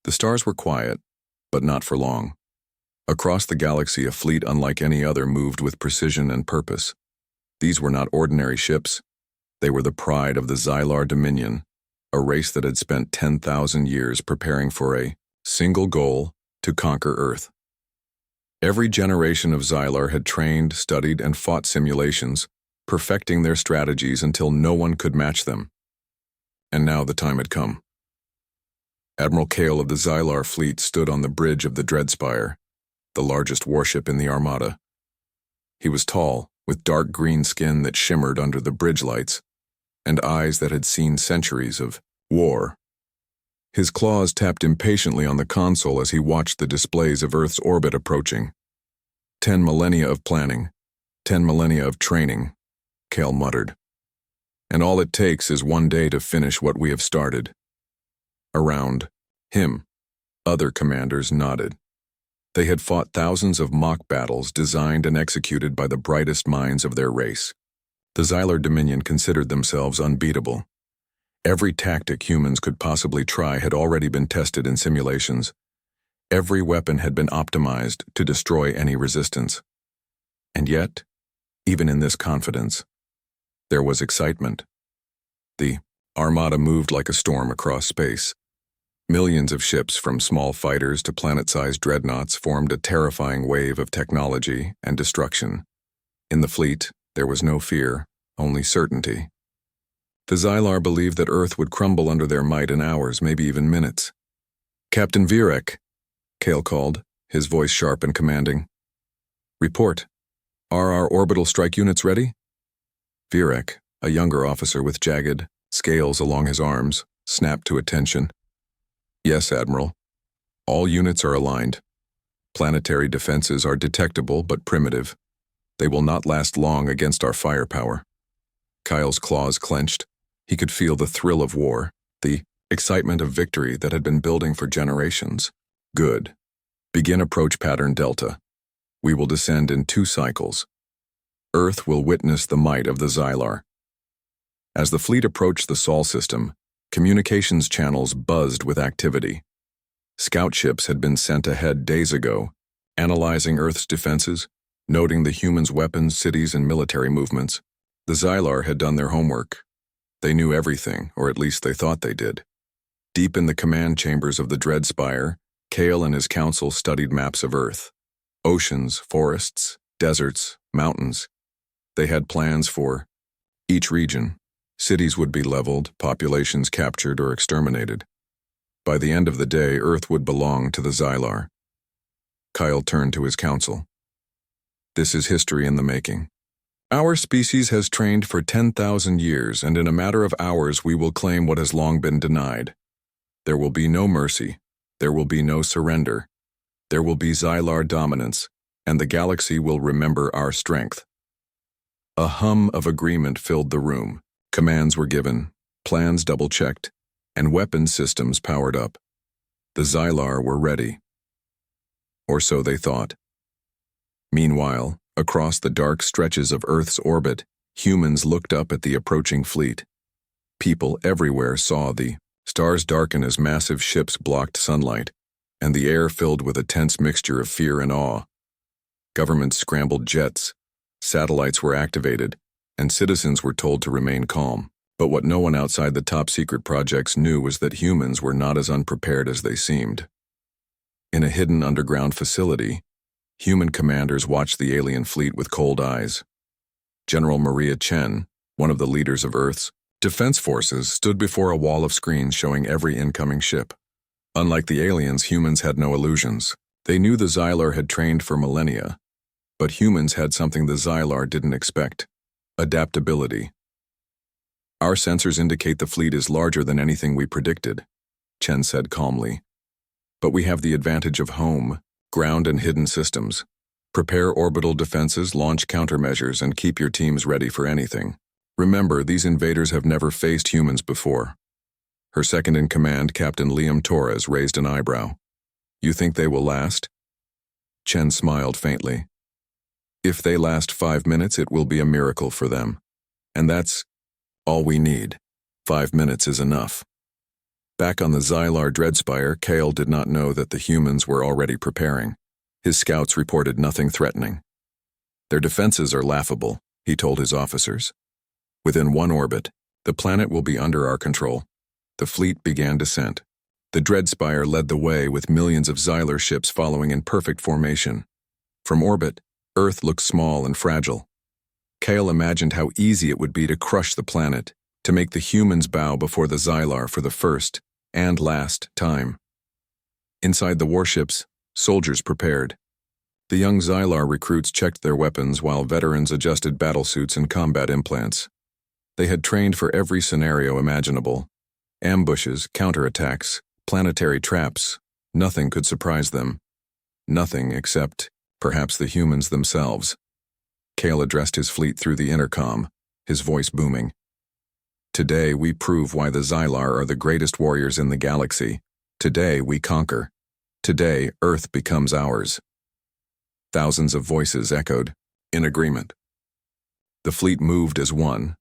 The stars were quiet, but not for long. Across the galaxy, a fleet unlike any other moved with precision and purpose. These were not ordinary ships. They were the pride of the Xylar Dominion, a race that had spent 10,000 years preparing for a single goal: to conquer Earth. Every generation of Xylar had trained, studied, and fought simulations, perfecting their strategies until no one could match them. And now the time had come. Admiral Kale of the Xylar fleet stood on the bridge of the Dreadspire, the largest warship in the Armada. He was tall, with dark green skin that shimmered under the bridge lights, and eyes that had seen centuries of war. His claws tapped impatiently on the console as he watched the displays of Earth's orbit approaching. 10 millennia of planning, 10 millennia of training, Kale muttered. And all it takes is one day to finish what we have started. Around him, other commanders nodded. They had fought thousands of mock battles designed and executed by the brightest minds of their race. The Xylar Dominion considered themselves unbeatable. Every tactic humans could possibly try had already been tested in simulations. Every weapon had been optimized to destroy any resistance. And yet, even in this confidence, there was excitement. The Armada moved like a storm across space. Millions of ships, from small fighters to planet-sized dreadnoughts, formed a terrifying wave of technology and destruction. In the fleet, there was no fear, only certainty. The Xylar believed that Earth would crumble under their might in hours, maybe even minutes. "Captain Virek," Kale called, his voice sharp and commanding. "Report. Are our orbital strike units ready?" Virek, a younger officer with jagged scales along his arms, snapped to attention. "Yes, Admiral. All units are aligned. Planetary defenses are detectable but primitive. They will not last long against our firepower." Kyle's claws clenched. He could feel the thrill of war, the excitement of victory that had been building for generations. "Good. Begin approach pattern Delta. We will descend in 2 cycles. Earth will witness the might of the Xylar." As the fleet approached the Sol system, communications channels buzzed with activity. Scout ships had been sent ahead days ago, analyzing Earth's defenses, noting the humans' weapons, cities, and military movements. The Xylar had done their homework. They knew everything, or at least they thought they did. Deep in the command chambers of the Dreadspire, Kale and his council studied maps of Earth. Oceans, forests, deserts, mountains. They had plans for each region. Cities would be leveled, populations captured or exterminated. By the end of the day, Earth would belong to the Xylar. Kyle turned to his council. "This is history in the making. Our species has trained for 10,000 years, and in a matter of hours we will claim what has long been denied. There will be no mercy. There will be no surrender. There will be Xylar dominance, and the galaxy will remember our strength." A hum of agreement filled the room. Commands were given, plans double-checked, and weapons systems powered up. The Xylar were ready. Or so they thought. Meanwhile, across the dark stretches of Earth's orbit, humans looked up at the approaching fleet. People everywhere saw the stars darken as massive ships blocked sunlight, and the air filled with a tense mixture of fear and awe. Governments scrambled jets, satellites were activated, and citizens were told to remain calm. But what no one outside the top-secret projects knew was that humans were not as unprepared as they seemed. In a hidden underground facility, human commanders watched the alien fleet with cold eyes. General Maria Chen, one of the leaders of Earth's defense forces, stood before a wall of screens showing every incoming ship. Unlike the aliens, humans had no illusions. They knew the Xylar had trained for millennia, but humans had something the Xylar didn't expect: adaptability. "Our sensors indicate the fleet is larger than anything we predicted," Chen said calmly. "But we have the advantage of home, ground, and hidden systems. Prepare orbital defenses, launch countermeasures, and keep your teams ready for anything. Remember, these invaders have never faced humans before." Her second-in-command, Captain Liam Torres, raised an eyebrow. "You think they will last?" Chen smiled faintly. "If they last 5 minutes, it will be a miracle for them. And that's all we need. 5 minutes is enough." Back on the Xylar Dreadspire, Kale did not know that the humans were already preparing. His scouts reported nothing threatening. Their defenses are laughable, he told his officers. Within one orbit, the planet will be under our control. The fleet began descent. The Dreadspire led the way with millions of Xylar ships following in perfect formation. From orbit, Earth looked small and fragile. Kale imagined how easy it would be to crush the planet, to make the humans bow before the Xylar for the first and last time. Inside the warships, soldiers prepared. The young Xylar recruits checked their weapons while veterans adjusted battlesuits and combat implants. They had trained for every scenario imaginable. Ambushes, counterattacks, planetary traps, nothing could surprise them. Nothing except, perhaps, the humans themselves. Kale addressed his fleet through the intercom, his voice booming. Today we prove why the Xylar are the greatest warriors in the galaxy. Today we conquer. Today Earth becomes ours. Thousands of voices echoed, in agreement. The fleet moved as one,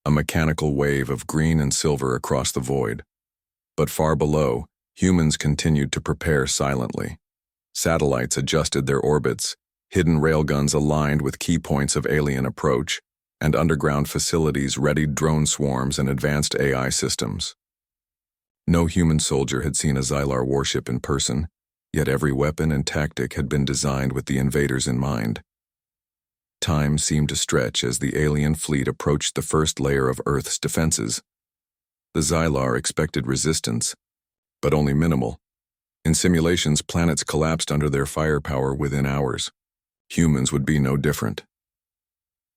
a mechanical wave of green and silver across the void. But far below, humans continued to prepare silently. Satellites adjusted their orbits, hidden railguns aligned with key points of alien approach, and underground facilities readied drone swarms and advanced AI systems. No human soldier had seen a Xylar warship in person, yet every weapon and tactic had been designed with the invaders in mind. Time seemed to stretch as the alien fleet approached the first layer of Earth's defenses. The Xylar expected resistance, but only minimal. In simulations, planets collapsed under their firepower within hours. Humans would be no different.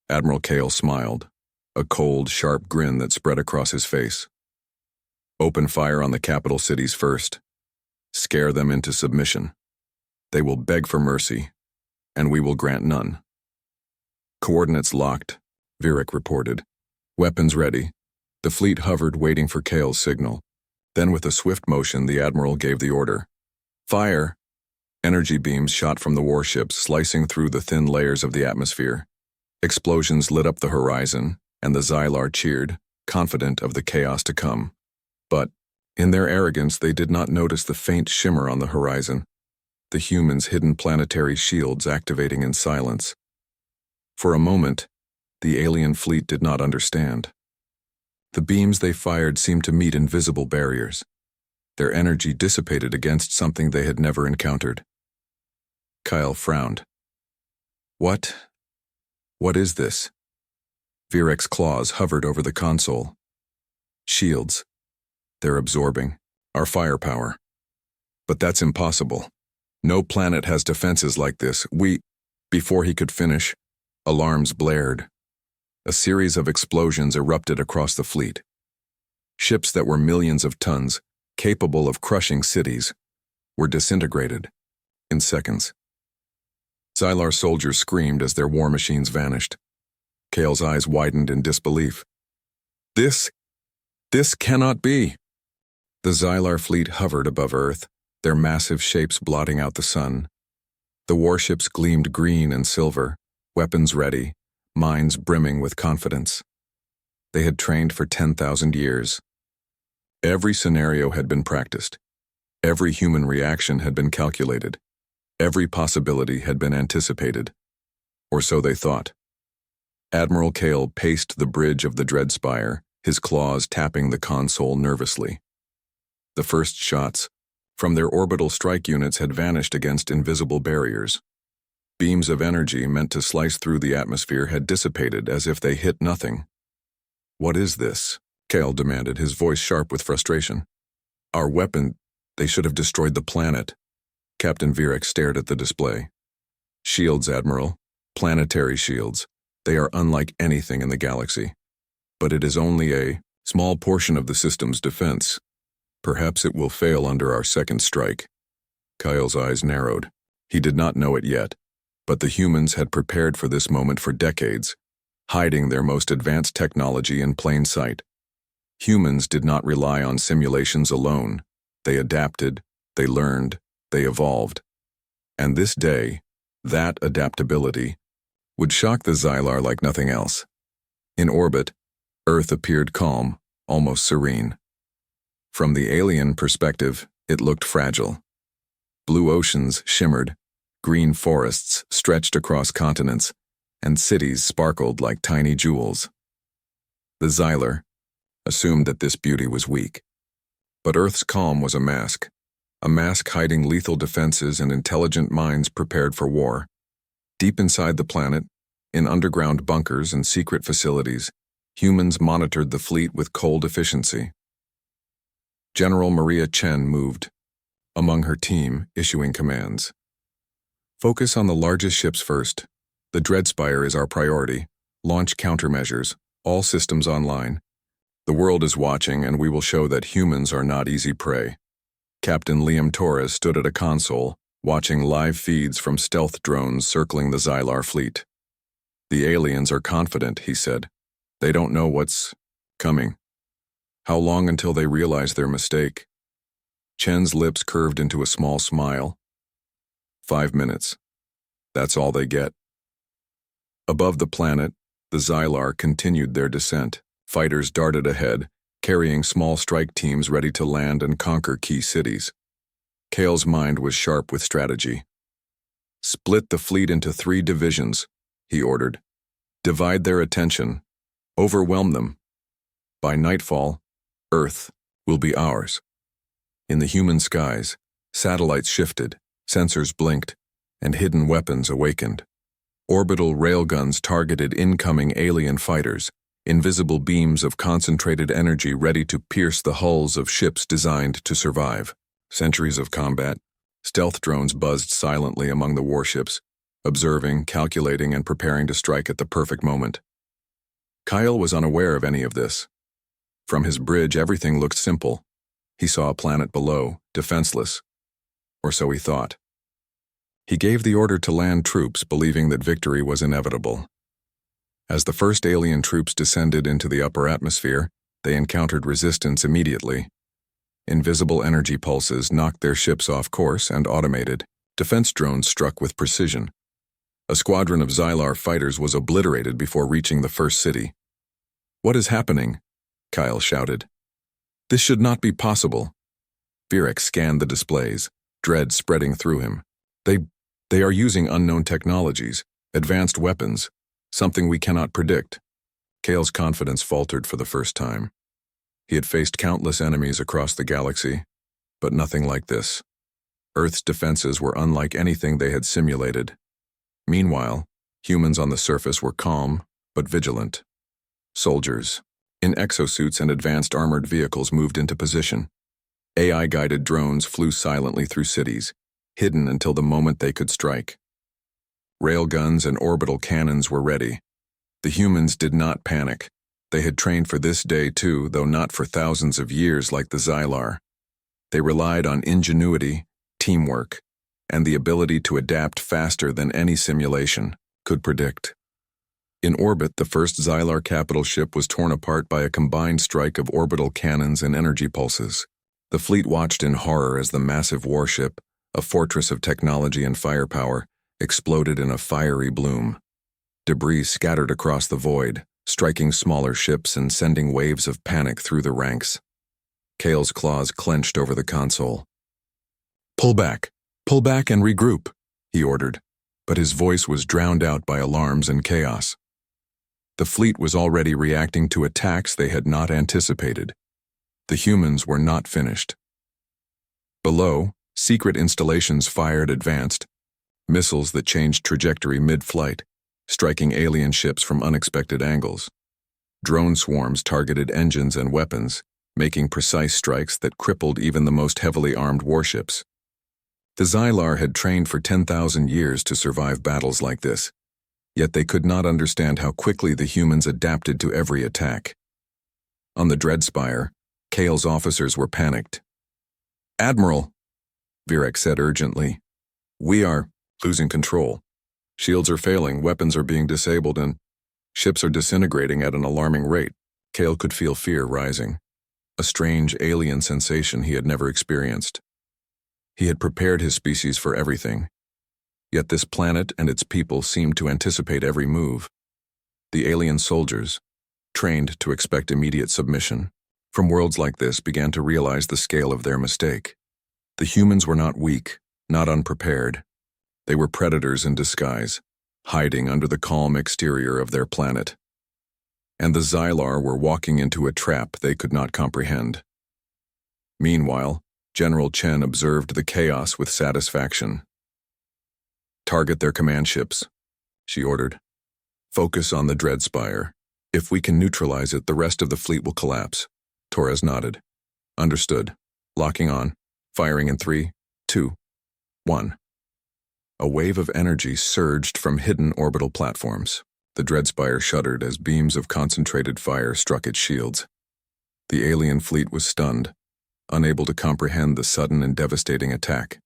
Admiral Kale smiled, a cold, sharp grin that spread across his face. Open fire on the capital cities first. Scare them into submission. They will beg for mercy, and we will grant none. Coordinates locked, Virak reported. Weapons ready. The fleet hovered, waiting for Kale's signal. Then with a swift motion, the admiral gave the order. Fire! Energy beams shot from the warships, slicing through the thin layers of the atmosphere. Explosions lit up the horizon, and the Xylar cheered, confident of the chaos to come. But, in their arrogance, they did not notice the faint shimmer on the horizon, the humans' hidden planetary shields activating in silence. For a moment, the alien fleet did not understand. The beams they fired seemed to meet invisible barriers. Their energy dissipated against something they had never encountered. Kyle frowned. What is this? Virak's claws hovered over the console. Shields. They're absorbing our firepower. But that's impossible. No planet has defenses like this. Before he could finish, alarms blared. A series of explosions erupted across the fleet. Ships that were millions of tons, capable of crushing cities, were disintegrated in seconds. Xylar soldiers screamed as their war machines vanished. Kale's eyes widened in disbelief. This cannot be. The Xylar fleet hovered above Earth, their massive shapes blotting out the sun. The warships gleamed green and silver, weapons ready, minds brimming with confidence. They had trained for 10,000 years. Every scenario had been practiced. Every human reaction had been calculated. Every possibility had been anticipated. Or so they thought. Admiral Kale paced the bridge of the Dreadspire, his claws tapping the console nervously. The first shots from their orbital strike units had vanished against invisible barriers. Beams of energy meant to slice through the atmosphere had dissipated as if they hit nothing. What is this? Kale demanded, his voice sharp with frustration. Our weapon, they should have destroyed the planet. Captain Virak stared at the display. Shields, Admiral. Planetary shields. They are unlike anything in the galaxy. But it is only a small portion of the system's defense. Perhaps it will fail under our second strike. Kyle's eyes narrowed. He did not know it yet, but the humans had prepared for this moment for decades, hiding their most advanced technology in plain sight. Humans did not rely on simulations alone. They adapted, they learned, they evolved. And this day, that adaptability would shock the Xylar like nothing else. In orbit, Earth appeared calm, almost serene. From the alien perspective, it looked fragile. Blue oceans shimmered, green forests stretched across continents, and cities sparkled like tiny jewels. The Xylar assumed that this beauty was weak. But Earth's calm was a mask hiding lethal defenses and intelligent minds prepared for war. Deep inside the planet, in underground bunkers and secret facilities, humans monitored the fleet with cold efficiency. General Maria Chen moved among her team, issuing commands. Focus on the largest ships first. The Dreadspire is our priority. Launch countermeasures. All systems online. The world is watching, and we will show that humans are not easy prey. Captain Liam Torres stood at a console, watching live feeds from stealth drones circling the Xylar fleet. The aliens are confident, he said. They don't know what's coming. How long until they realize their mistake? Chen's lips curved into a small smile. 5 minutes. That's all they get. Above the planet, the Xylar continued their descent. Fighters darted ahead, carrying small strike teams ready to land and conquer key cities. Kale's mind was sharp with strategy. Split the fleet into 3 divisions, he ordered. Divide their attention. Overwhelm them. By nightfall, Earth will be ours. In the human skies, satellites shifted, sensors blinked, and hidden weapons awakened. Orbital railguns targeted incoming alien fighters, invisible beams of concentrated energy ready to pierce the hulls of ships designed to survive. Centuries of combat, stealth drones buzzed silently among the warships, observing, calculating, and preparing to strike at the perfect moment. Kyle was unaware of any of this. From his bridge, everything looked simple. He saw a planet below, defenseless. Or so he thought. He gave the order to land troops, believing that victory was inevitable. As the first alien troops descended into the upper atmosphere, they encountered resistance immediately. Invisible energy pulses knocked their ships off course and automated. Defense drones struck with precision. A squadron of Xylar fighters was obliterated before reaching the first city. "What is happening?" Kyle shouted. "This should not be possible." Virek scanned the displays, dread spreading through him. They are using unknown technologies, advanced weapons, something we cannot predict. Kale's confidence faltered for the first time. He had faced countless enemies across the galaxy, but nothing like this. Earth's defenses were unlike anything they had simulated. Meanwhile, humans on the surface were calm, but vigilant. Soldiers, in exosuits and advanced armored vehicles, moved into position. AI-guided drones flew silently through cities, hidden until the moment they could strike. Railguns and orbital cannons were ready. The humans did not panic. They had trained for this day too, though not for thousands of years like the Xylar. They relied on ingenuity, teamwork, and the ability to adapt faster than any simulation could predict. In orbit, the first Xylar capital ship was torn apart by a combined strike of orbital cannons and energy pulses. The fleet watched in horror as the massive warship, a fortress of technology and firepower, exploded in a fiery bloom. Debris scattered across the void, striking smaller ships and sending waves of panic through the ranks. Kale's claws clenched over the console. Pull back and regroup," he ordered, but his voice was drowned out by alarms and chaos. The fleet was already reacting to attacks they had not anticipated. The humans were not finished. Below, secret installations fired advanced, missiles that changed trajectory mid-flight, striking alien ships from unexpected angles. Drone swarms targeted engines and weapons, making precise strikes that crippled even the most heavily armed warships. The Xylar had trained for 10,000 years to survive battles like this, yet they could not understand how quickly the humans adapted to every attack. On the Dreadspire, Kale's officers were panicked. "Admiral," Virek said urgently, "we are losing control. Shields are failing, weapons are being disabled, and ships are disintegrating at an alarming rate." Kale could feel fear rising, a strange alien sensation he had never experienced. He had prepared his species for everything, yet this planet and its people seemed to anticipate every move. The alien soldiers, trained to expect immediate submission. from worlds like this began to realize the scale of their mistake. The humans were not weak, not unprepared. They were predators in disguise, hiding under the calm exterior of their planet. And the Xylar were walking into a trap they could not comprehend. Meanwhile, General Chen observed the chaos with satisfaction. "Target their command ships," she ordered. "Focus on the Dreadspire. If we can neutralize it, the rest of the fleet will collapse." Torres nodded. "Understood. Locking on. Firing in 3, 2, 1. A wave of energy surged from hidden orbital platforms. The Dreadspire shuddered as beams of concentrated fire struck its shields. The alien fleet was stunned, unable to comprehend the sudden and devastating attack.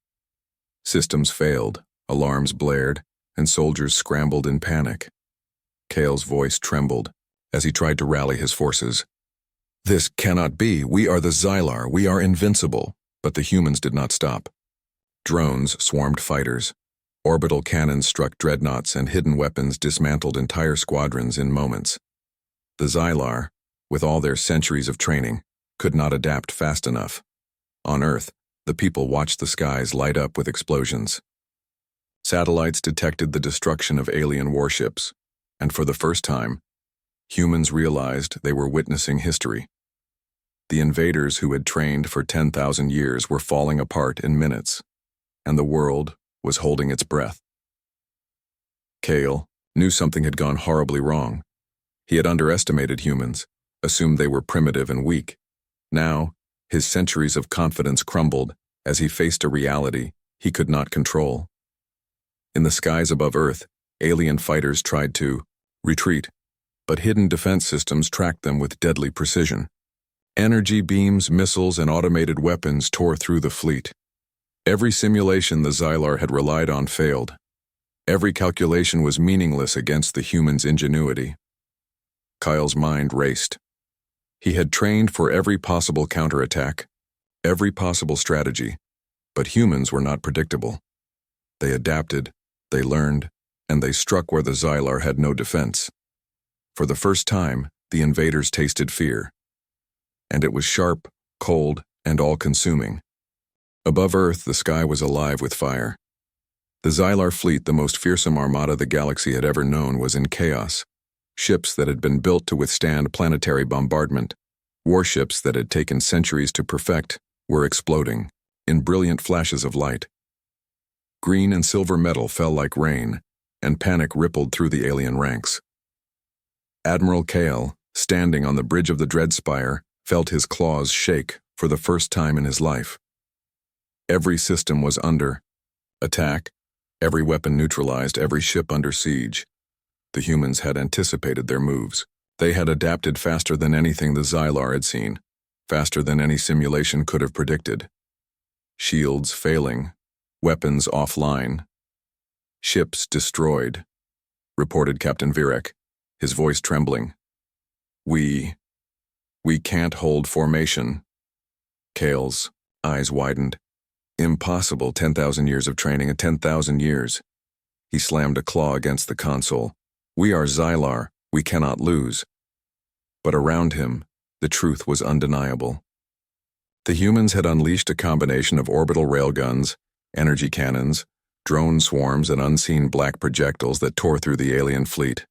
Systems failed, alarms blared, and soldiers scrambled in panic. Kale's voice trembled as he tried to rally his forces. "This cannot be. We are the Xylar. We are invincible." But the humans did not stop. Drones swarmed fighters. Orbital cannons struck dreadnoughts, and hidden weapons dismantled entire squadrons in moments. The Xylar, with all their centuries of training, could not adapt fast enough. On Earth, the people watched the skies light up with explosions. Satellites detected the destruction of alien warships, and for the first time, humans realized they were witnessing history. The invaders who had trained for 10,000 years were falling apart in minutes, and the world was holding its breath. Kale knew something had gone horribly wrong. He had underestimated humans, assumed they were primitive and weak. Now, his centuries of confidence crumbled as he faced a reality he could not control. In the skies above Earth, alien fighters tried to retreat, but hidden defense systems tracked them with deadly precision. Energy beams, missiles, and automated weapons tore through the fleet. Every simulation the Xylar had relied on failed. Every calculation was meaningless against the humans' ingenuity. Kyle's mind raced. He had trained for every possible counterattack, every possible strategy, but humans were not predictable. They adapted, they learned, and they struck where the Xylar had no defense. For the first time, the invaders tasted fear. And it was sharp, cold, and all-consuming. Above Earth, the sky was alive with fire. The Xylar fleet, the most fearsome armada the galaxy had ever known, was in chaos. Ships that had been built to withstand planetary bombardment, warships that had taken centuries to perfect, were exploding, in brilliant flashes of light. Green and silver metal fell like rain, and panic rippled through the alien ranks. Admiral Kale, standing on the bridge of the Dreadspire, felt his claws shake for the first time in his life. Every system was under attack, every weapon neutralized, every ship under siege. The humans had anticipated their moves. They had adapted faster than anything the Xylar had seen, faster than any simulation could have predicted. Shields failing, weapons offline. "Ships destroyed," reported Captain Virek, his voice trembling. We can't hold formation." Kale's eyes widened. "Impossible. 10,000 years of training, 10,000 years. He slammed a claw against the console. "We are Xylar. We cannot lose." But around him, the truth was undeniable. The humans had unleashed a combination of orbital railguns, energy cannons, drone swarms, and unseen black projectiles that tore through the alien fleet.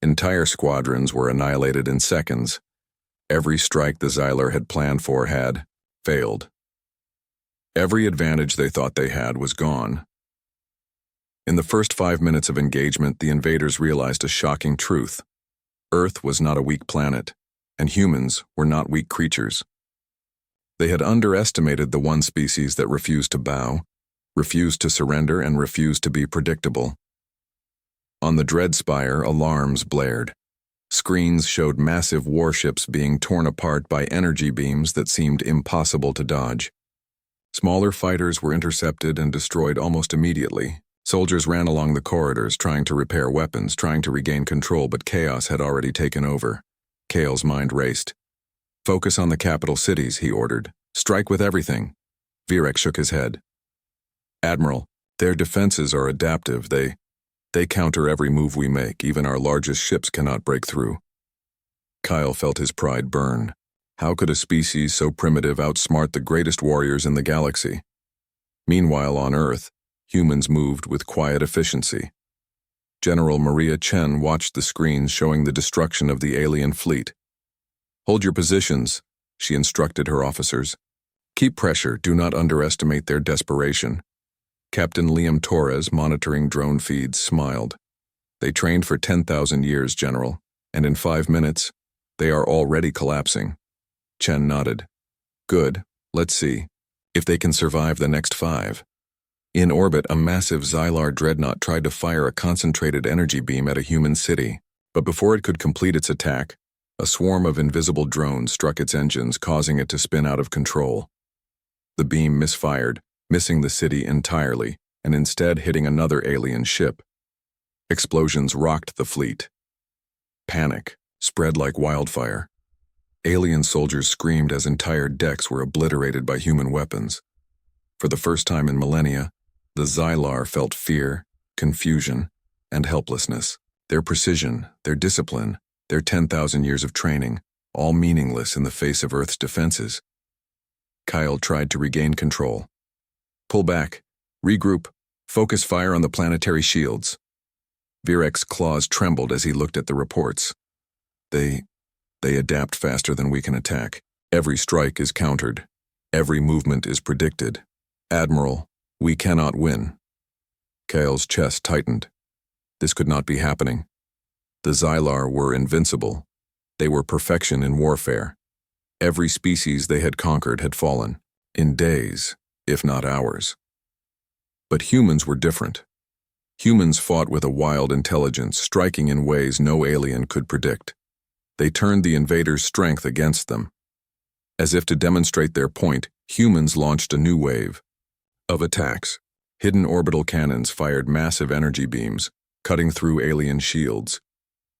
Entire squadrons were annihilated in seconds. Every strike the Xylar had planned for had failed. Every advantage they thought they had was gone. In the first 5 minutes of engagement, the invaders realized a shocking truth. Earth was not a weak planet, and humans were not weak creatures. They had underestimated the one species that refused to bow, refused to surrender, and refused to be predictable. On the Dreadspire, alarms blared. Screens showed massive warships being torn apart by energy beams that seemed impossible to dodge. Smaller fighters were intercepted and destroyed almost immediately. Soldiers ran along the corridors trying to repair weapons, trying to regain control, but chaos had already taken over. Kale's mind raced. "Focus on the capital cities," he ordered. "Strike with everything." Virek shook his head. "Admiral, their defenses are adaptive. They counter every move we make. Even our largest ships cannot break through." Kyle felt his pride burn. How could a species so primitive outsmart the greatest warriors in the galaxy? Meanwhile, on Earth, humans moved with quiet efficiency. General Maria Chen watched the screens showing the destruction of the alien fleet. "Hold your positions," she instructed her officers. "Keep pressure, do not underestimate their desperation." Captain Liam Torres, monitoring drone feeds, smiled. "They trained for 10,000 years, General, and in 5 minutes, they are already collapsing." Chen nodded. "Good, let's see if they can survive the next 5. In orbit, a massive Xylar dreadnought tried to fire a concentrated energy beam at a human city, but before it could complete its attack, a swarm of invisible drones struck its engines, causing it to spin out of control. The beam misfired, missing the city entirely, and instead hitting another alien ship. Explosions rocked the fleet. Panic spread like wildfire. Alien soldiers screamed as entire decks were obliterated by human weapons. For the first time in millennia, the Xylar felt fear, confusion, and helplessness. Their precision, their discipline, their 10,000 years of training, all meaningless in the face of Earth's defenses. Kyle tried to regain control. "Pull back, regroup, focus fire on the planetary shields." Virek's claws trembled as he looked at the reports. They adapt faster than we can attack. Every strike is countered. Every movement is predicted. Admiral, we cannot win. Kyle's chest tightened. This could not be happening. The Xylar were invincible. They were perfection in warfare. Every species they had conquered had fallen, in days, if not hours. But humans were different. Humans fought with a wild intelligence, striking in ways no alien could predict. They turned the invaders' strength against them. As if to demonstrate their point, humans launched a new wave of attacks. Hidden orbital cannons fired massive energy beams, cutting through alien shields.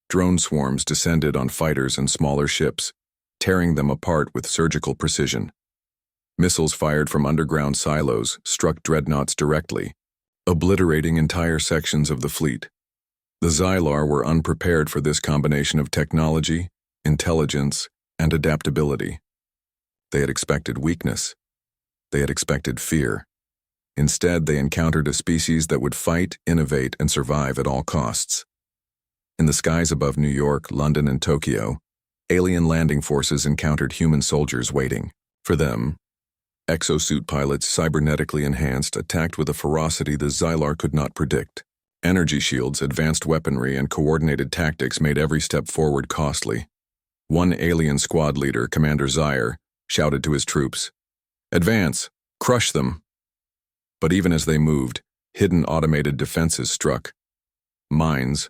Drone swarms descended on fighters and smaller ships, tearing them apart with surgical precision. Missiles fired from underground silos struck dreadnoughts directly, obliterating entire sections of the fleet. The Xylar were unprepared for this combination of technology, intelligence, and adaptability. They had expected weakness. They had expected fear. Instead, they encountered a species that would fight, innovate, and survive at all costs. In the skies above New York, London, and Tokyo, alien landing forces encountered human soldiers waiting. For them, exosuit pilots, cybernetically enhanced, attacked with a ferocity the Xylar could not predict. Energy shields, advanced weaponry, and coordinated tactics made every step forward costly. One alien squad leader, Commander Zyre, shouted to his troops, "Advance! Crush them!" But even as they moved, hidden automated defenses struck. Mines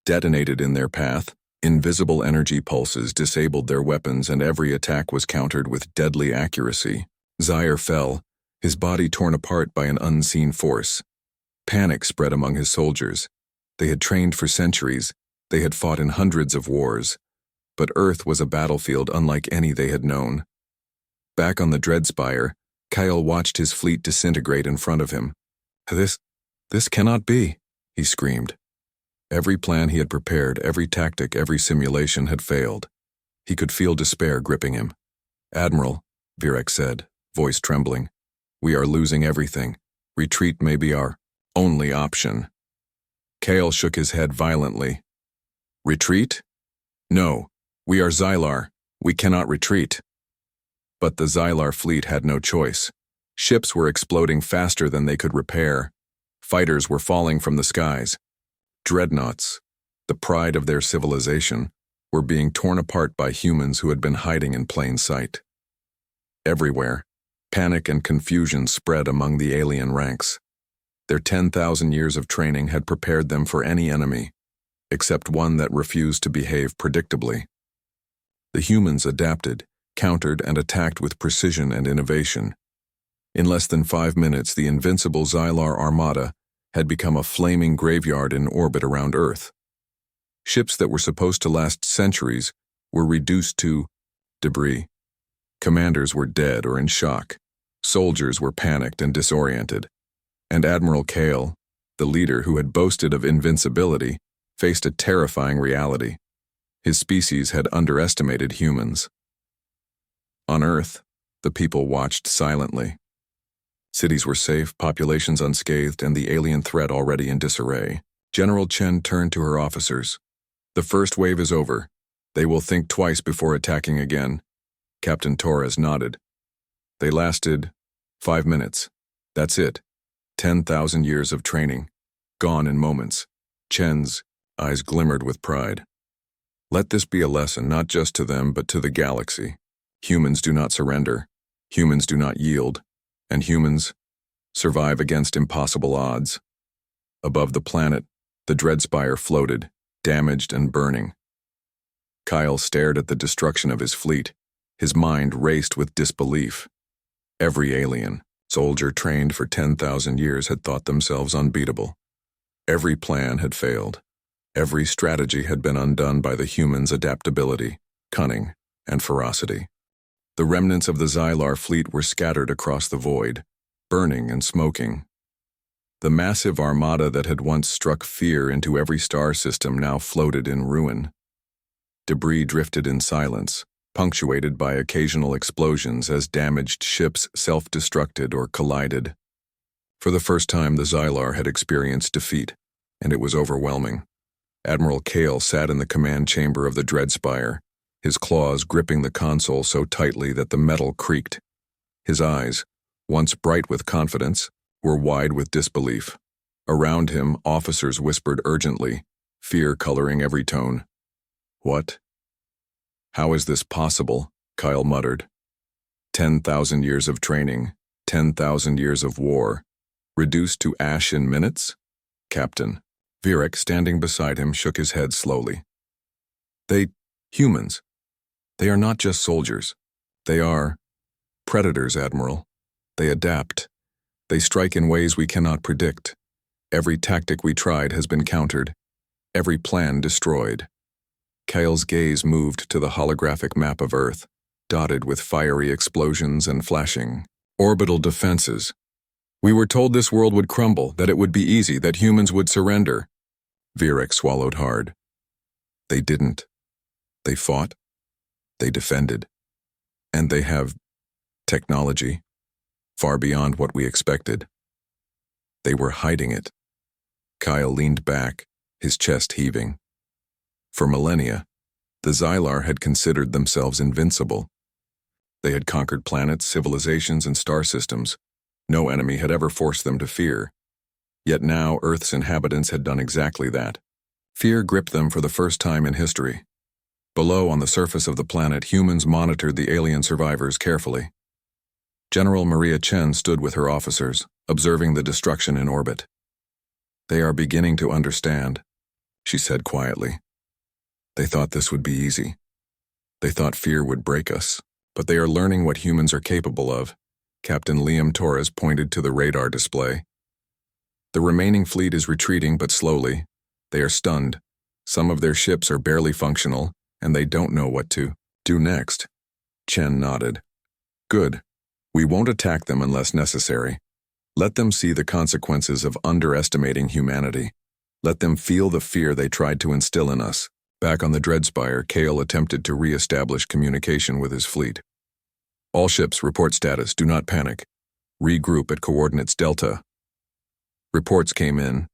detonated in their path, invisible energy pulses disabled their weapons, and every attack was countered with deadly accuracy. Zyre fell, his body torn apart by an unseen force. Panic spread among his soldiers. They had trained for centuries. They had fought in hundreds of wars. But Earth was a battlefield unlike any they had known. Back on the Dreadspire, Kyle watched his fleet disintegrate in front of him. This cannot be," he screamed. Every plan he had prepared, every tactic, every simulation had failed. He could feel despair gripping him. "Admiral," Virek said, voice trembling, "we are losing everything. Retreat may be our only option." Kale shook his head violently. "Retreat? No, we are Xylar. We cannot retreat." But the Xylar fleet had no choice. Ships were exploding faster than they could repair. Fighters were falling from the skies. Dreadnoughts, the pride of their civilization, were being torn apart by humans who had been hiding in plain sight. Everywhere, panic and confusion spread among the alien ranks. Their 10,000 years of training had prepared them for any enemy, except one that refused to behave predictably. The humans adapted, countered, and attacked with precision and innovation. In less than 5 minutes, the invincible Xylar Armada had become a flaming graveyard in orbit around Earth. Ships that were supposed to last centuries were reduced to debris. Commanders were dead or in shock. Soldiers were panicked and disoriented. And Admiral Kale, the leader who had boasted of invincibility, faced a terrifying reality. His species had underestimated humans. On Earth, the people watched silently. Cities were safe, populations unscathed, and the alien threat already in disarray. General Chen turned to her officers. The first wave is over. They will think twice before attacking again. Captain Torres nodded. They lasted 5 minutes. That's it. 10,000 years of training. Gone in moments. Chen's eyes glimmered with pride. Let this be a lesson not just to them but to the galaxy. Humans do not surrender. Humans do not yield. And humans survive against impossible odds. Above the planet, the Dreadspire floated, damaged and burning. Kyle stared at the destruction of his fleet. His mind raced with disbelief. Every alien, soldier trained for 10,000 years had thought themselves unbeatable. Every plan had failed. Every strategy had been undone by the humans' adaptability, cunning, and ferocity. The remnants of the Xylar fleet were scattered across the void, burning and smoking. The massive armada that had once struck fear into every star system now floated in ruin. Debris drifted in silence, punctuated by occasional explosions as damaged ships self-destructed or collided. For the first time, the Xylar had experienced defeat, and it was overwhelming. Admiral Kale sat in the command chamber of the Dreadspire, his claws gripping the console so tightly that the metal creaked. His eyes, once bright with confidence, were wide with disbelief. Around him, officers whispered urgently, fear coloring every tone. What? How is this possible? Kyle muttered. 10,000 years of training, 10,000 years of war, reduced to ash in minutes? Captain. Virek, standing beside him, shook his head slowly. Humans. They are not just soldiers. They are predators, Admiral. They adapt. They strike in ways we cannot predict. Every tactic we tried has been countered. Every plan destroyed. Kyle's gaze moved to the holographic map of Earth, dotted with fiery explosions and flashing orbital defenses. We were told this world would crumble, that it would be easy, that humans would surrender. Virek swallowed hard. They didn't. They fought. They defended. And they have technology far beyond what we expected. They were hiding it. Kyle leaned back, his chest heaving. For millennia, the Xylar had considered themselves invincible. They had conquered planets, civilizations, and star systems. No enemy had ever forced them to fear. Yet now Earth's inhabitants had done exactly that. Fear gripped them for the first time in history. Below, on the surface of the planet, humans monitored the alien survivors carefully. General Maria Chen stood with her officers, observing the destruction in orbit. They are beginning to understand, she said quietly. They thought this would be easy. They thought fear would break us, but they are learning what humans are capable of. Captain Liam Torres pointed to the radar display. The remaining fleet is retreating, but slowly. They are stunned. Some of their ships are barely functional, and they don't know what to do next. Chen nodded. Good. We won't attack them unless necessary. Let them see the consequences of underestimating humanity. Let them feel the fear they tried to instill in us. Back on the Dreadspire, Kale attempted to re-establish communication with his fleet. All ships, report status, do not panic. Regroup at coordinates Delta. Reports came in,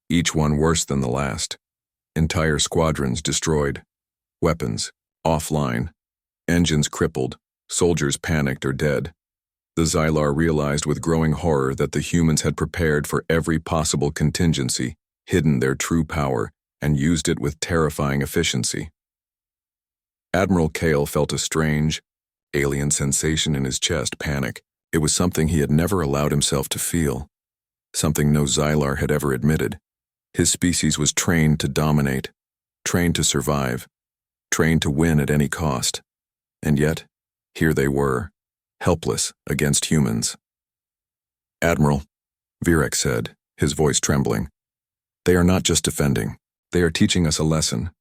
each one worse than the last. Entire squadrons destroyed. Weapons, offline. Engines crippled. Soldiers panicked or dead. The Xylar realized with growing horror that the humans had prepared for every possible contingency, hidden their true power, and used it with terrifying efficiency. Admiral Kale felt a strange, alien sensation in his chest, panic. It was something he had never allowed himself to feel. Something no Xylar had ever admitted. His species was trained to dominate, trained to survive, trained to win at any cost. And yet, here they were, helpless against humans. Admiral, Virek said, his voice trembling. They are not just defending. They are teaching us a lesson.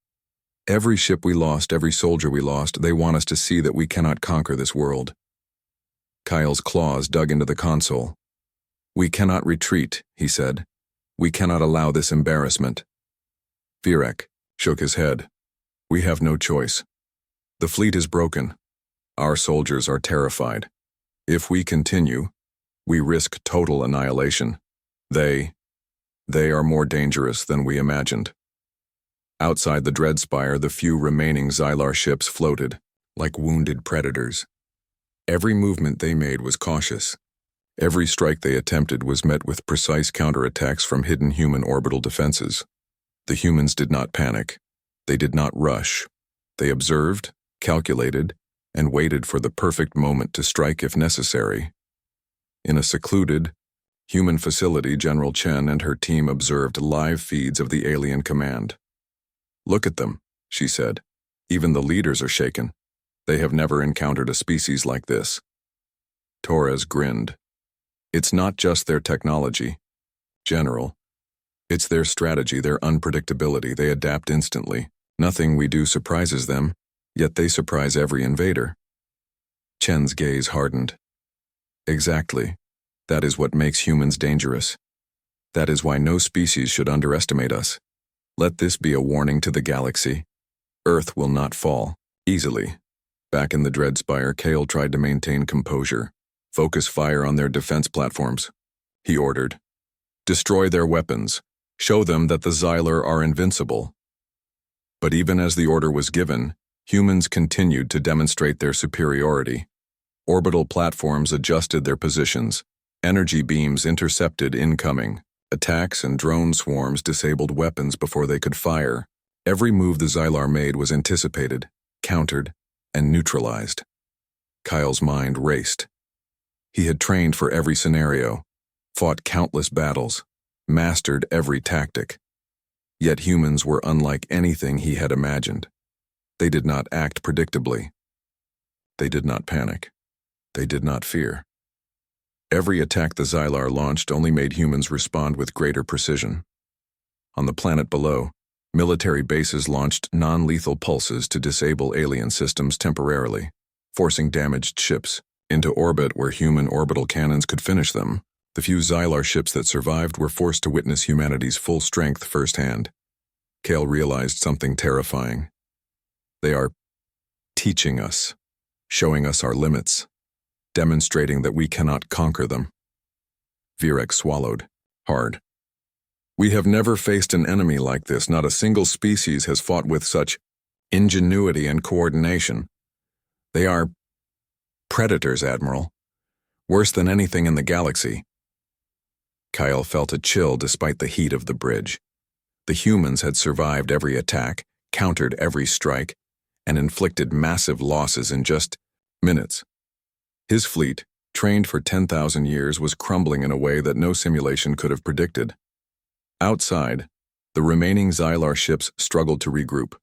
Every ship we lost, every soldier we lost, they want us to see that we cannot conquer this world. Kyle's claws dug into the console. We cannot retreat, he said. We cannot allow this embarrassment. Virek shook his head. We have no choice. The fleet is broken. Our soldiers are terrified. If we continue, we risk total annihilation. They are more dangerous than we imagined. Outside the Dreadspire, the few remaining Xylar ships floated, like wounded predators. Every movement they made was cautious. Every strike they attempted was met with precise counterattacks from hidden human orbital defenses. The humans did not panic. They did not rush. They observed, calculated, and waited for the perfect moment to strike if necessary. In a secluded, human facility, General Chen and her team observed live feeds of the alien command. "Look at them," she said. "Even the leaders are shaken. They have never encountered a species like this." Torres grinned. "It's not just their technology, General. It's their strategy, their unpredictability. They adapt instantly. Nothing we do surprises them, yet they surprise every invader." Chen's gaze hardened. "Exactly. That is what makes humans dangerous. That is why no species should underestimate us. Let this be a warning to the galaxy. Earth will not fall easily." Back in the Dreadspire, Kale tried to maintain composure. "Focus fire on their defense platforms," he ordered. "Destroy their weapons. Show them that the Xylar are invincible." But even as the order was given, humans continued to demonstrate their superiority. Orbital platforms adjusted their positions. Energy beams intercepted incoming. Attacks and drone swarms disabled weapons before they could fire. Every move the Xylar made was anticipated, countered, and neutralized. Kyle's mind raced. He had trained for every scenario, fought countless battles, mastered every tactic. Yet humans were unlike anything he had imagined. They did not act predictably. They did not panic. They did not fear. Every attack the Xylar launched only made humans respond with greater precision. On the planet below, military bases launched non-lethal pulses to disable alien systems temporarily, forcing damaged ships into orbit where human orbital cannons could finish them. The few Xylar ships that survived were forced to witness humanity's full strength firsthand. Kale realized something terrifying. They are teaching us, showing us our limits, demonstrating that we cannot conquer them. Virek swallowed hard. "We have never faced an enemy like this. Not a single species has fought with such ingenuity and coordination. They are predators, Admiral. Worse than anything in the galaxy." Kyle felt a chill despite the heat of the bridge. The humans had survived every attack, countered every strike, and inflicted massive losses in just minutes. His fleet, trained for 10,000 years, was crumbling in a way that no simulation could have predicted. Outside, the remaining Xylar ships struggled to regroup.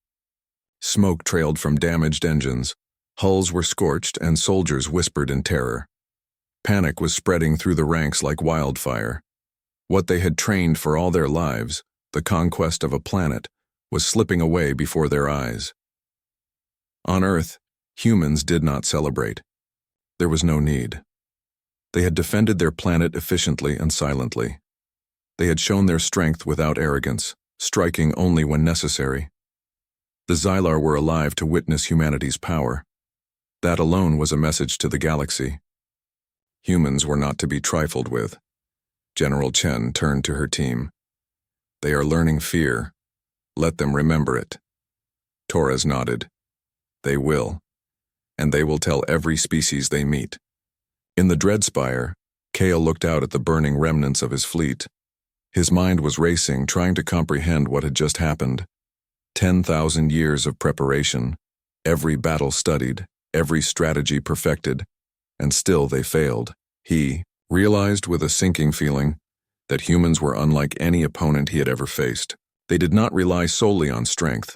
Smoke trailed from damaged engines, hulls were scorched, and soldiers whispered in terror. Panic was spreading through the ranks like wildfire. What they had trained for all their lives, the conquest of a planet, was slipping away before their eyes. On Earth, humans did not celebrate. There was no need. They had defended their planet efficiently and silently. They had shown their strength without arrogance, striking only when necessary. The Xylar were alive to witness humanity's power. That alone was a message to the galaxy. Humans were not to be trifled with. General Chen turned to her team. "They are learning fear. Let them remember it." Torres nodded. "They will. And they will tell every species they meet." In the Dreadspire, Kale looked out at the burning remnants of his fleet. His mind was racing, trying to comprehend what had just happened. 10,000 years of preparation, every battle studied, every strategy perfected, and still they failed. He realized with a sinking feeling that humans were unlike any opponent he had ever faced. They did not rely solely on strength.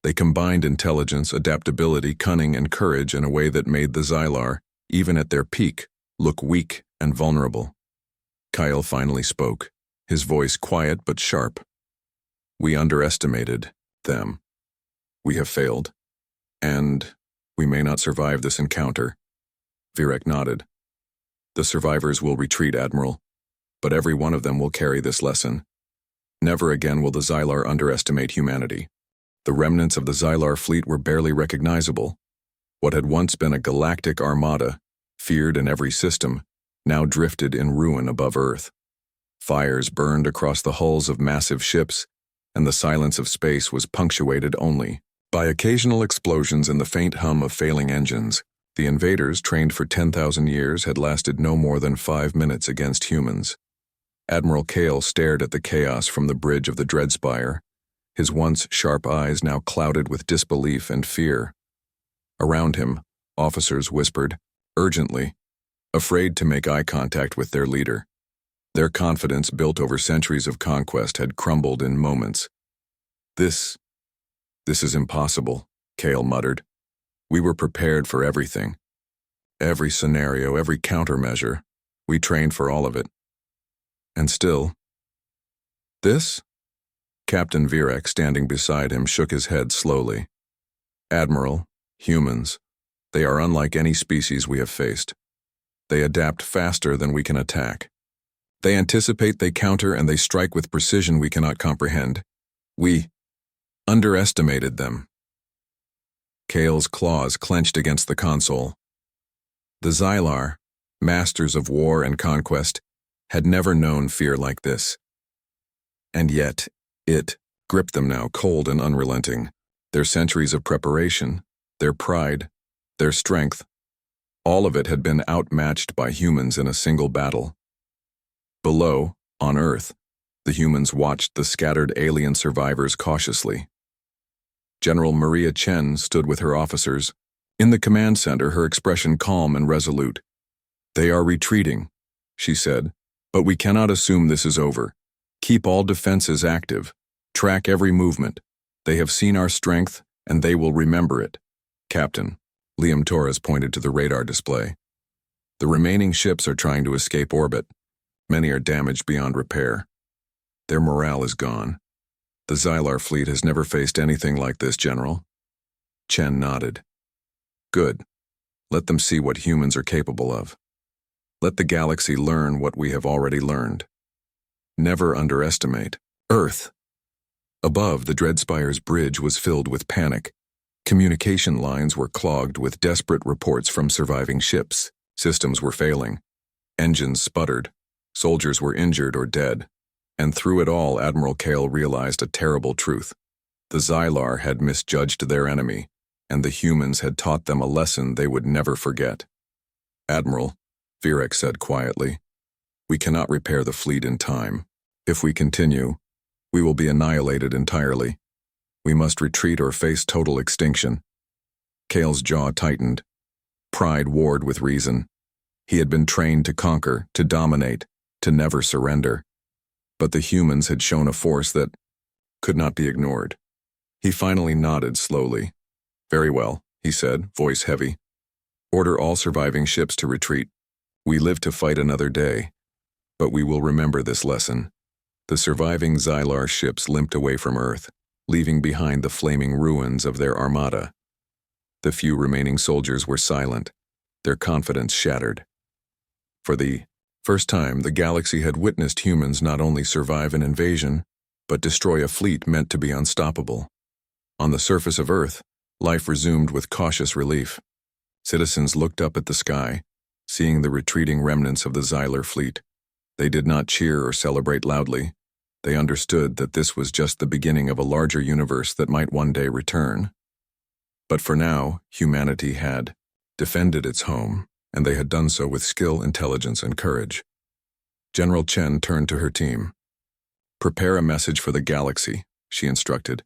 They combined intelligence, adaptability, cunning, and courage in a way that made the Xylar, even at their peak, look weak and vulnerable. Kyle finally spoke, his voice quiet but sharp. "We underestimated them. We have failed. And we may not survive this encounter." Virek nodded. "The survivors will retreat, Admiral, but every one of them will carry this lesson. Never again will the Xylar underestimate humanity." The remnants of the Xylar fleet were barely recognizable. What had once been a galactic armada, feared in every system, now drifted in ruin above Earth. Fires burned across the hulls of massive ships, and the silence of space was punctuated only by occasional explosions and the faint hum of failing engines. The invaders, trained for 10,000 years, had lasted no more than 5 minutes against humans. Admiral Kale stared at the chaos from the bridge of the Dreadspire, his once sharp eyes now clouded with disbelief and fear. Around him, officers whispered, urgently, afraid to make eye contact with their leader. Their confidence, built over centuries of conquest, had crumbled in moments. This is impossible, Kale muttered. We were prepared for everything. Every scenario, every countermeasure. We trained for all of it. And still, this? Captain Virek, standing beside him, shook his head slowly. Admiral, humans, they are unlike any species we have faced. They adapt faster than we can attack. They anticipate, they counter, and they strike with precision we cannot comprehend. We underestimated them. Kale's claws clenched against the console. The Xylar, masters of war and conquest, had never known fear like this. And yet, it gripped them now, cold and unrelenting. Their centuries of preparation, their pride, their strength, all of it had been outmatched by humans in a single battle. Below, on Earth, the humans watched the scattered alien survivors cautiously. General Maria Chen stood with her officers. In the command center, her expression calm and resolute. They are retreating, she said, but we cannot assume this is over. Keep all defenses active. Track every movement. They have seen our strength, and they will remember it. Captain, Liam Torres pointed to the radar display. The remaining ships are trying to escape orbit. Many are damaged beyond repair. Their morale is gone. The Xylar fleet has never faced anything like this, General. Chen nodded. Good. Let them see what humans are capable of. Let the galaxy learn what we have already learned. Never underestimate Earth. Above, the Dreadspire's bridge was filled with panic. Communication lines were clogged with desperate reports from surviving ships. Systems were failing. Engines sputtered. Soldiers were injured or dead. And through it all, Admiral Kale realized a terrible truth. The Xylar had misjudged their enemy, and the humans had taught them a lesson they would never forget. Admiral, Virek said quietly, we cannot repair the fleet in time. If we continue, we will be annihilated entirely. We must retreat or face total extinction. Kale's jaw tightened. Pride warred with reason. He had been trained to conquer, to dominate, to never surrender. But the humans had shown a force that could not be ignored. He finally nodded slowly. Very well, he said, voice heavy. Order all surviving ships to retreat. We live to fight another day. But we will remember this lesson. The surviving Xylar ships limped away from Earth, leaving behind the flaming ruins of their armada. The few remaining soldiers were silent, their confidence shattered. For the first time, the galaxy had witnessed humans not only survive an invasion, but destroy a fleet meant to be unstoppable. On the surface of Earth, life resumed with cautious relief. Citizens looked up at the sky, seeing the retreating remnants of the Xylar fleet. They did not cheer or celebrate loudly. They understood that this was just the beginning of a larger universe that might one day return. But for now, humanity had defended its home, and they had done so with skill, intelligence, and courage. General Chen turned to her team. Prepare a message for the galaxy, she instructed.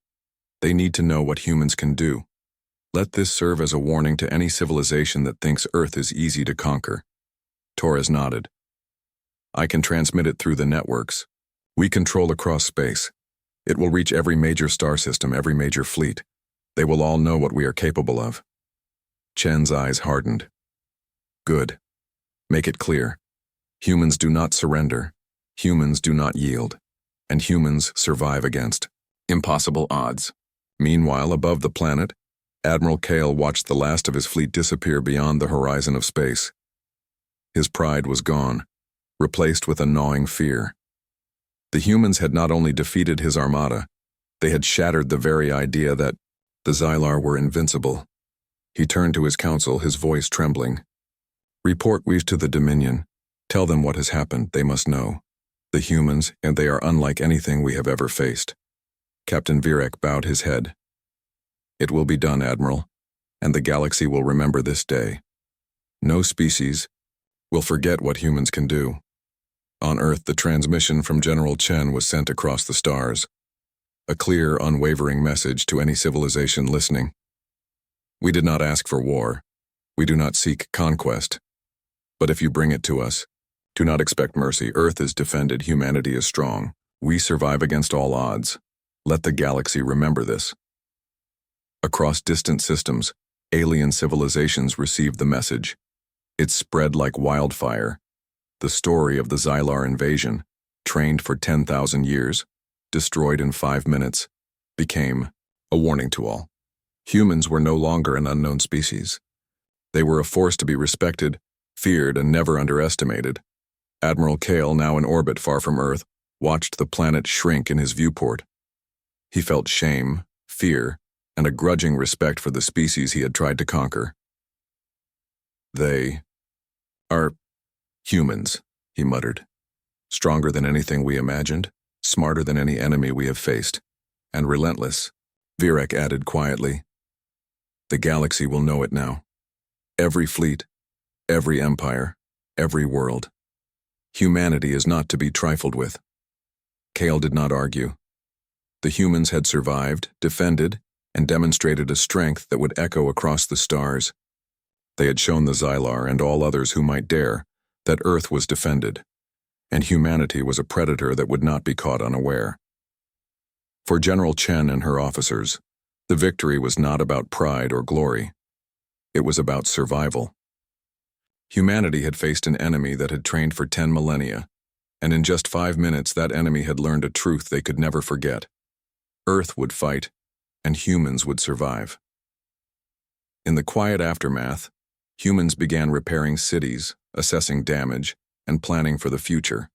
They need to know what humans can do. Let this serve as a warning to any civilization that thinks Earth is easy to conquer. Torres nodded. I can transmit it through the networks. We control across space. It will reach every major star system, every major fleet. They will all know what we are capable of. Chen's eyes hardened. Good. Make it clear. Humans do not surrender. Humans do not yield. And humans survive against impossible odds. Meanwhile, above the planet, Admiral Kale watched the last of his fleet disappear beyond the horizon of space. His pride was gone, replaced with a gnawing fear. The humans had not only defeated his armada, they had shattered the very idea that the Xylar were invincible. He turned to his council, his voice trembling. Report we to the Dominion. Tell them what has happened, they must know. The humans, and they are unlike anything we have ever faced. Captain Virek bowed his head. It will be done, Admiral, and the galaxy will remember this day. No species will forget what humans can do. On Earth, the transmission from General Chen was sent across the stars. A clear, unwavering message to any civilization listening. We did not ask for war. We do not seek conquest. But if you bring it to us, do not expect mercy. Earth is defended, humanity is strong. We survive against all odds. Let the galaxy remember this. Across distant systems, alien civilizations received the message. It spread like wildfire. The story of the Xylar invasion, trained for 10,000 years, destroyed in 5 minutes, became a warning to all. Humans were no longer an unknown species. They were a force to be respected, feared, and never underestimated. Admiral Kale, now in orbit far from Earth, watched the planet shrink in his viewport. He felt shame, fear, and a grudging respect for the species he had tried to conquer. They are humans, he muttered. Stronger than anything we imagined, smarter than any enemy we have faced, and relentless, Virek added quietly. The galaxy will know it now. Every fleet, every empire, every world. Humanity is not to be trifled with. Kale did not argue. The humans had survived, defended, and demonstrated a strength that would echo across the stars. They had shown the Xylar and all others who might dare that Earth was defended, and humanity was a predator that would not be caught unaware. For General Chen and her officers, the victory was not about pride or glory. It was about survival. Humanity had faced an enemy that had trained for 10 millennia, and in just 5 minutes that enemy had learned a truth they could never forget. Earth would fight, and humans would survive. In the quiet aftermath, humans began repairing cities, assessing damage, and planning for the future.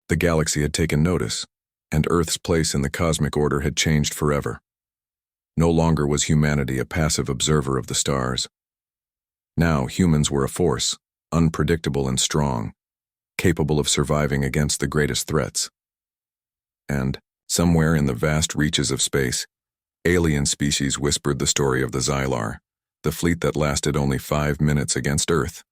The galaxy had taken notice, and Earth's place in the cosmic order had changed forever. No longer was humanity a passive observer of the stars. Now humans were a force, unpredictable and strong, capable of surviving against the greatest threats. And, somewhere in the vast reaches of space, alien species whispered the story of the Xylar, the fleet that lasted only 5 minutes against Earth.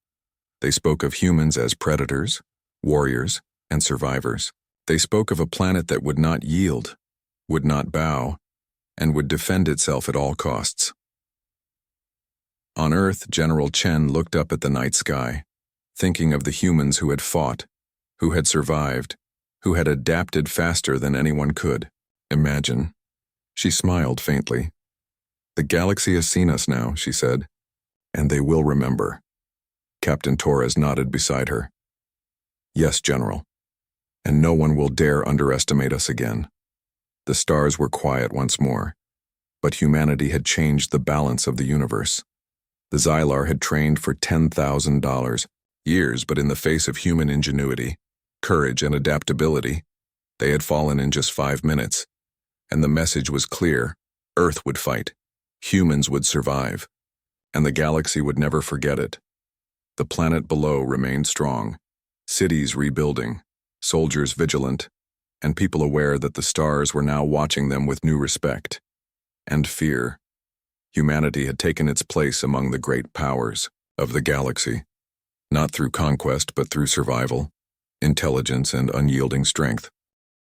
They spoke of humans as predators, warriors, and survivors. They spoke of a planet that would not yield, would not bow, and would defend itself at all costs. On Earth, General Chen looked up at the night sky, thinking of the humans who had fought, who had survived, who had adapted faster than anyone could imagine. She smiled faintly. The galaxy has seen us now, she said, and they will remember. Captain Torres nodded beside her. Yes, General, and no one will dare underestimate us again. The stars were quiet once more, but humanity had changed the balance of the universe. The Xylar had trained for $10,000 years, but in the face of human ingenuity, courage, and adaptability, they had fallen in just 5 minutes, and the message was clear. Earth would fight, humans would survive, and the galaxy would never forget it. The planet below remained strong, cities rebuilding, soldiers vigilant, and people aware that the stars were now watching them with new respect and fear. Humanity had taken its place among the great powers of the galaxy, not through conquest but through survival, intelligence, and unyielding strength.